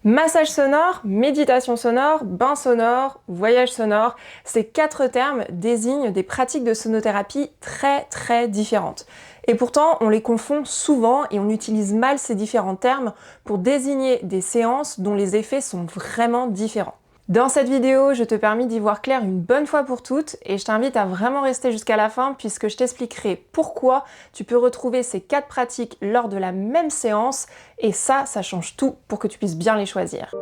Massage sonore, méditation sonore, bain sonore, voyage sonore, ces 4 termes désignent des pratiques de sonothérapie très différentes. Et pourtant, on les confond souvent et on utilise mal ces différents termes pour désigner des séances dont les effets sont vraiment différents. Dans cette vidéo, je te permets d'y voir clair une bonne fois pour toutes et je t'invite à vraiment rester jusqu'à la fin puisque je t'expliquerai pourquoi tu peux retrouver ces 4 pratiques lors de la même séance et ça change tout pour que tu puisses bien les choisir.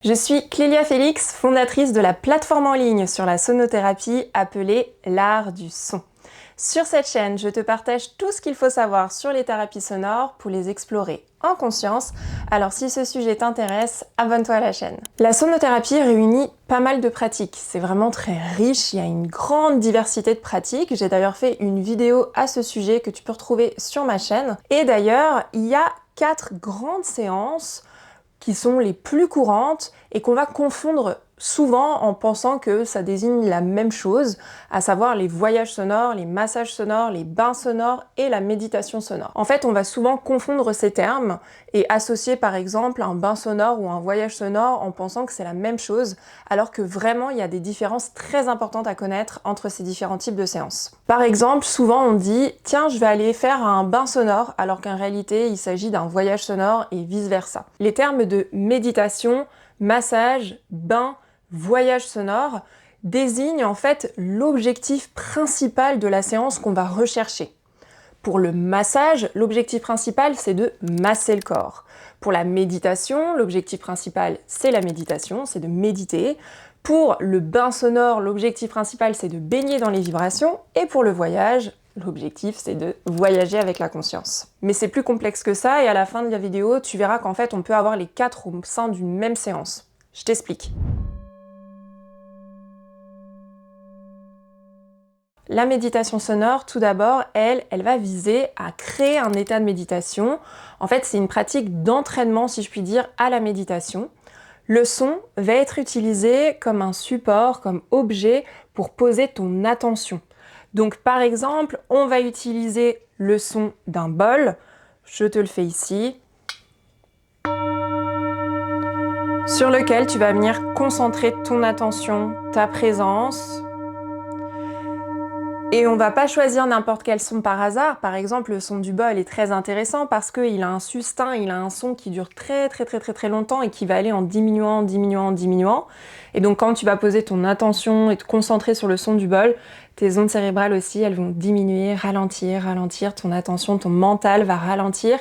Je suis Clélia Félix, fondatrice de la plateforme en ligne sur la sonothérapie appelée l'art du son. Sur cette chaîne, je te partage tout ce qu'il faut savoir sur les thérapies sonores pour les explorer en conscience. Alors si ce sujet t'intéresse, abonne-toi à la chaîne. La sonothérapie réunit pas mal de pratiques. C'est vraiment très riche, il y a une grande diversité de pratiques. J'ai d'ailleurs fait une vidéo à ce sujet que tu peux retrouver sur ma chaîne. Et d'ailleurs, il y a 4 grandes séances qui sont les plus courantes et qu'on va confondre souvent en pensant que ça désigne la même chose, à savoir les voyages sonores, les massages sonores, les bains sonores et la méditation sonore. En fait, on va souvent confondre ces termes et associer par exemple un bain sonore ou un voyage sonore en pensant que c'est la même chose, alors que vraiment il y a des différences très importantes à connaître entre ces différents types de séances. Par exemple, souvent on dit « Tiens, je vais aller faire un bain sonore », alors qu'en réalité il s'agit d'un voyage sonore et vice-versa. Les termes de méditation, massage, bain, voyage sonore désigne en fait l'objectif principal de la séance qu'on va rechercher. Pour le massage, l'objectif principal c'est de masser le corps. Pour la méditation, l'objectif principal c'est la méditation, c'est de méditer. Pour le bain sonore, l'objectif principal c'est de baigner dans les vibrations. Et pour le voyage, l'objectif c'est de voyager avec la conscience. Mais c'est plus complexe que ça et à la fin de la vidéo, tu verras qu'en fait on peut avoir les 4 au sein d'une même séance. Je t'explique. La méditation sonore, tout d'abord, elle va viser à créer un état de méditation. En fait, c'est une pratique d'entraînement, si je puis dire, à la méditation. Le son va être utilisé comme un support, comme objet pour poser ton attention. Donc, par exemple, on va utiliser le son d'un bol. Je te le fais ici. Sur lequel tu vas venir concentrer ton attention, ta présence. Et on va pas choisir n'importe quel son par hasard. Par exemple, le son du bol est très intéressant parce qu'il a un sustain, il a un son qui dure très longtemps et qui va aller en diminuant. Et donc quand tu vas poser ton attention et te concentrer sur le son du bol, tes ondes cérébrales aussi, elles vont diminuer, ralentir, ton attention, ton mental va ralentir.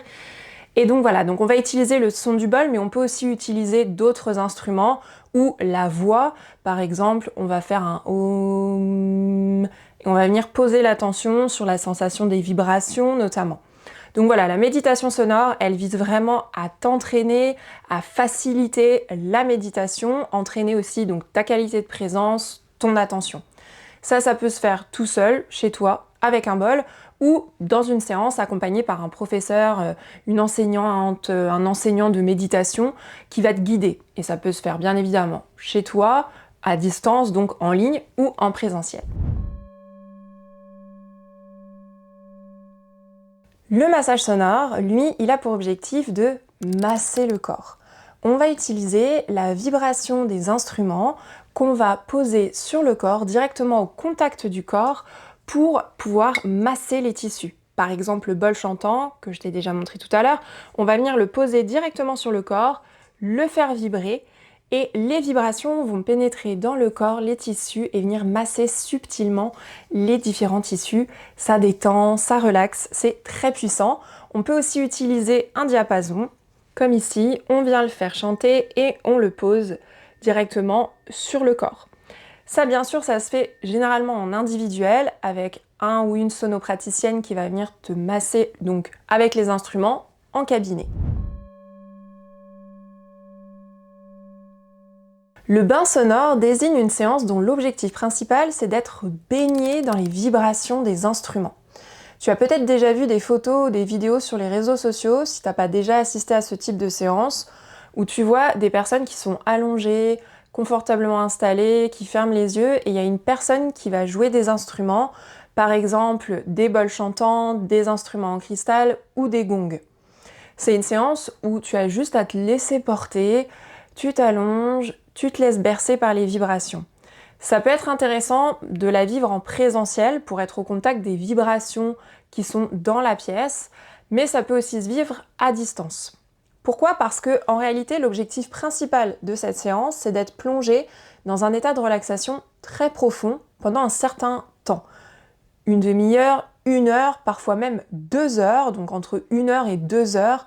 Et donc voilà, donc on va utiliser le son du bol, mais on peut aussi utiliser d'autres instruments ou la voix. Par exemple, on va faire un om et on va venir poser l'attention sur la sensation des vibrations notamment. Donc voilà, la méditation sonore, elle vise vraiment à t'entraîner, à faciliter la méditation, entraîner aussi donc ta qualité de présence, ton attention. Ça peut se faire tout seul, chez toi, avec un bol, ou dans une séance accompagnée par un professeur, une enseignante, un enseignant de méditation qui va te guider. Et ça peut se faire bien évidemment chez toi, à distance, donc en ligne ou en présentiel. Le massage sonore, lui, il a pour objectif de masser le corps. On va utiliser la vibration des instruments qu'on va poser sur le corps, directement au contact du corps, pour pouvoir masser les tissus. Par exemple, le bol chantant, que je t'ai déjà montré tout à l'heure, on va venir le poser directement sur le corps, le faire vibrer, et les vibrations vont pénétrer dans le corps, les tissus, et venir masser subtilement les différents tissus. Ça détend, ça relaxe, c'est très puissant. On peut aussi utiliser un diapason, comme ici, on vient le faire chanter et on le pose directement sur le corps. Ça, bien sûr, ça se fait généralement en individuel, avec un ou une sonopraticienne qui va venir te masser, donc avec les instruments, en cabinet. Le bain sonore désigne une séance dont l'objectif principal c'est d'être baigné dans les vibrations des instruments. Tu as peut-être déjà vu des photos ou des vidéos sur les réseaux sociaux, si tu n'as pas déjà assisté à ce type de séance, où tu vois des personnes qui sont allongées, confortablement installées, qui ferment les yeux, et il y a une personne qui va jouer des instruments, par exemple des bols chantants, des instruments en cristal ou des gongs. C'est une séance où tu as juste à te laisser porter, tu t'allonges, tu te laisses bercer par les vibrations. Ça peut être intéressant de la vivre en présentiel pour être au contact des vibrations qui sont dans la pièce, mais ça peut aussi se vivre à distance. Pourquoi ? Parce que en réalité, l'objectif principal de cette séance, c'est d'être plongé dans un état de relaxation très profond pendant un certain temps. Une demi-heure, 1 heure, parfois même 2 heures, donc entre 1 heure et 2 heures,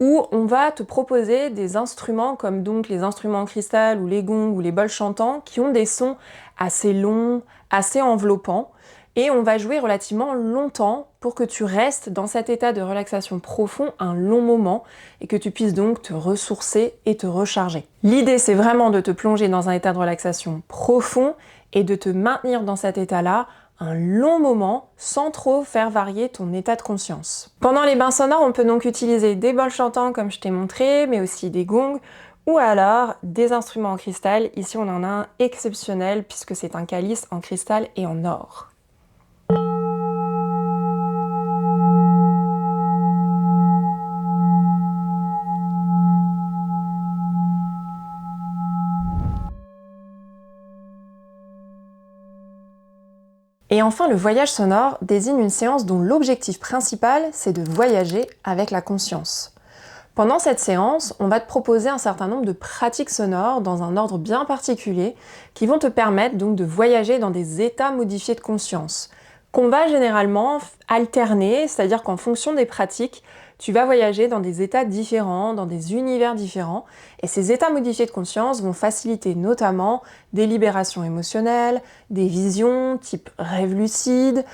où on va te proposer des instruments comme donc les instruments en cristal ou les gongs ou les bols chantants qui ont des sons assez longs, assez enveloppants, et on va jouer relativement longtemps pour que tu restes dans cet état de relaxation profond un long moment et que tu puisses donc te ressourcer et te recharger. L'idée, c'est vraiment de te plonger dans un état de relaxation profond et de te maintenir dans cet état-là un long moment sans trop faire varier ton état de conscience. Pendant les bains sonores, on peut donc utiliser des bols chantants comme je t'ai montré, mais aussi des gongs ou alors des instruments en cristal. Ici, on en a un exceptionnel puisque c'est un calice en cristal et en or. Et enfin, le voyage sonore désigne une séance dont l'objectif principal, c'est de voyager avec la conscience. Pendant cette séance, on va te proposer un certain nombre de pratiques sonores dans un ordre bien particulier qui vont te permettre donc de voyager dans des états modifiés de conscience, qu'on va généralement alterner, c'est-à-dire qu'en fonction des pratiques, tu vas voyager dans des états différents, dans des univers différents, et ces états modifiés de conscience vont faciliter notamment des libérations émotionnelles, des visions type rêve lucide,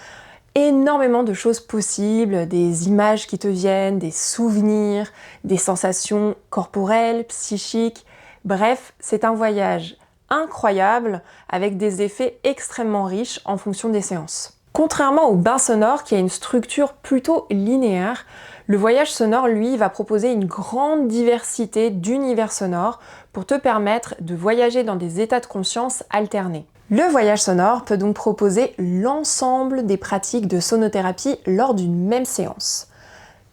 énormément de choses possibles, des images qui te viennent, des souvenirs, des sensations corporelles, psychiques. Bref, c'est un voyage incroyable avec des effets extrêmement riches en fonction des séances. Contrairement au bain sonore qui a une structure plutôt linéaire, le voyage sonore, lui, va proposer une grande diversité d'univers sonores pour te permettre de voyager dans des états de conscience alternés. Le voyage sonore peut donc proposer l'ensemble des pratiques de sonothérapie lors d'une même séance.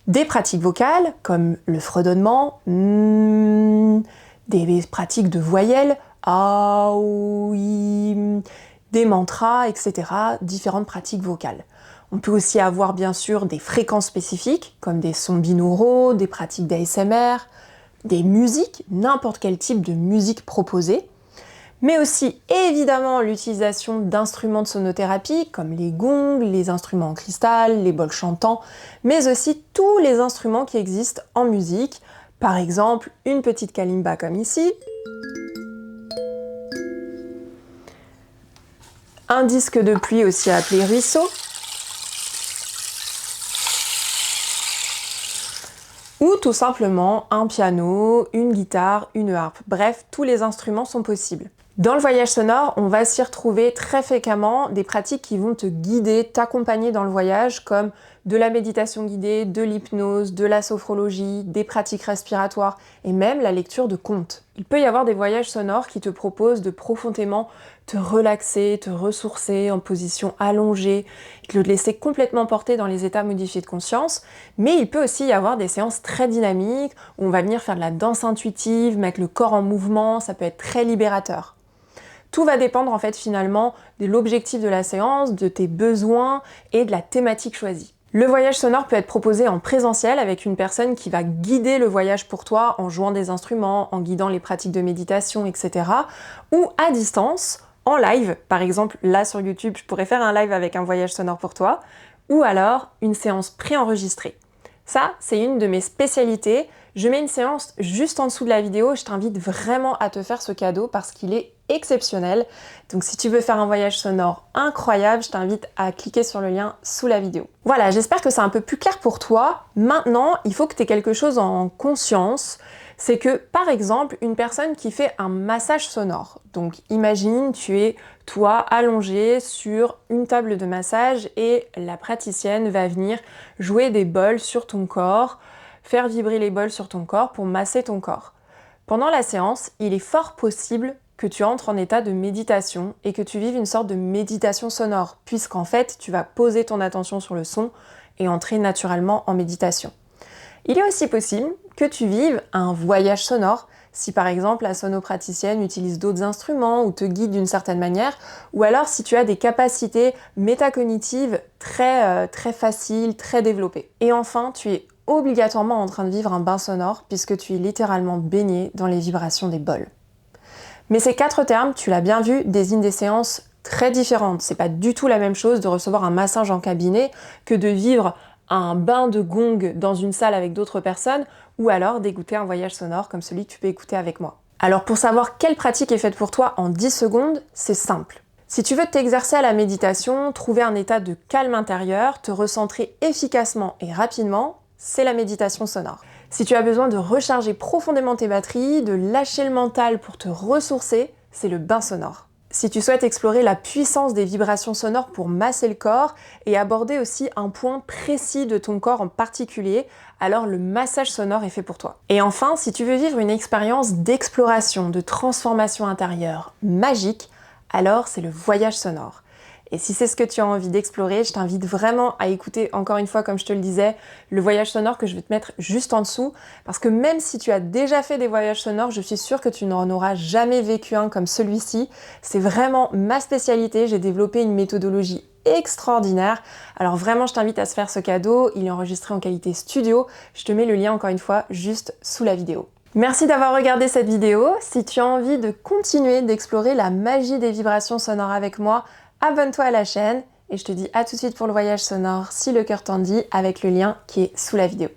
Des pratiques vocales, comme le fredonnement, des pratiques de voyelles, des mantras, etc., différentes pratiques vocales. On peut aussi avoir bien sûr des fréquences spécifiques, comme des sons binauraux, des pratiques d'ASMR, des musiques, n'importe quel type de musique proposée, mais aussi évidemment l'utilisation d'instruments de sonothérapie, comme les gongs, les instruments en cristal, les bols chantants, mais aussi tous les instruments qui existent en musique, par exemple une petite kalimba comme ici, un disque de pluie aussi appelé ruisseau, ou tout simplement un piano, une guitare, une harpe. Bref, tous les instruments sont possibles. Dans le voyage sonore, on va s'y retrouver très fréquemment des pratiques qui vont te guider, t'accompagner dans le voyage, comme de la méditation guidée, de l'hypnose, de la sophrologie, des pratiques respiratoires et même la lecture de contes. Il peut y avoir des voyages sonores qui te proposent de profondément te relaxer, te ressourcer en position allongée, de te laisser complètement porter dans les états modifiés de conscience, mais il peut aussi y avoir des séances très dynamiques où on va venir faire de la danse intuitive, mettre le corps en mouvement, ça peut être très libérateur. Tout va dépendre en fait finalement de l'objectif de la séance, de tes besoins et de la thématique choisie. Le voyage sonore peut être proposé en présentiel avec une personne qui va guider le voyage pour toi en jouant des instruments, en guidant les pratiques de méditation, etc. Ou à distance, en live. Par exemple, là sur YouTube, je pourrais faire un live avec un voyage sonore pour toi. Ou alors une séance préenregistrée. Ça, c'est une de mes spécialités. Je mets une séance juste en dessous de la vidéo. Je t'invite vraiment à te faire ce cadeau parce qu'il est exceptionnel. Donc si tu veux faire un voyage sonore incroyable, je t'invite à cliquer sur le lien sous la vidéo. Voilà, j'espère que c'est un peu plus clair pour toi. Maintenant, il faut que tu aies quelque chose en conscience. C'est que, par exemple, une personne qui fait un massage sonore, donc imagine tu es toi allongé sur une table de massage et la praticienne va venir jouer des bols sur ton corps, faire vibrer les bols sur ton corps pour masser ton corps. Pendant la séance, il est fort possible que tu entres en état de méditation et que tu vives une sorte de méditation sonore, puisqu'en fait, tu vas poser ton attention sur le son et entrer naturellement en méditation. Il est aussi possible que tu vives un voyage sonore, si par exemple la sonopraticienne utilise d'autres instruments ou te guide d'une certaine manière, ou alors si tu as des capacités métacognitives très faciles, très développées. Et enfin, tu es obligatoirement en train de vivre un bain sonore puisque tu es littéralement baigné dans les vibrations des bols. Mais ces 4 termes, tu l'as bien vu, désignent des séances très différentes. C'est pas du tout la même chose de recevoir un massage en cabinet que de vivre un bain de gong dans une salle avec d'autres personnes ou alors d'écouter un voyage sonore comme celui que tu peux écouter avec moi. Alors pour savoir quelle pratique est faite pour toi en 10 secondes, c'est simple. Si tu veux t'exercer à la méditation, trouver un état de calme intérieur, te recentrer efficacement et rapidement, c'est la méditation sonore. Si tu as besoin de recharger profondément tes batteries, de lâcher le mental pour te ressourcer, c'est le bain sonore. Si tu souhaites explorer la puissance des vibrations sonores pour masser le corps et aborder aussi un point précis de ton corps en particulier, alors le massage sonore est fait pour toi. Et enfin, si tu veux vivre une expérience d'exploration, de transformation intérieure magique, alors c'est le voyage sonore. Et si c'est ce que tu as envie d'explorer, je t'invite vraiment à écouter, encore une fois, comme je te le disais, le voyage sonore que je vais te mettre juste en dessous. Parce que même si tu as déjà fait des voyages sonores, je suis sûre que tu n'en auras jamais vécu un comme celui-ci. C'est vraiment ma spécialité. J'ai développé une méthodologie extraordinaire. Alors vraiment, je t'invite à se faire ce cadeau. Il est enregistré en qualité studio. Je te mets le lien, encore une fois, juste sous la vidéo. Merci d'avoir regardé cette vidéo. Si tu as envie de continuer d'explorer la magie des vibrations sonores avec moi, abonne-toi à la chaîne et je te dis à tout de suite pour le voyage sonore si le cœur t'en dit avec le lien qui est sous la vidéo.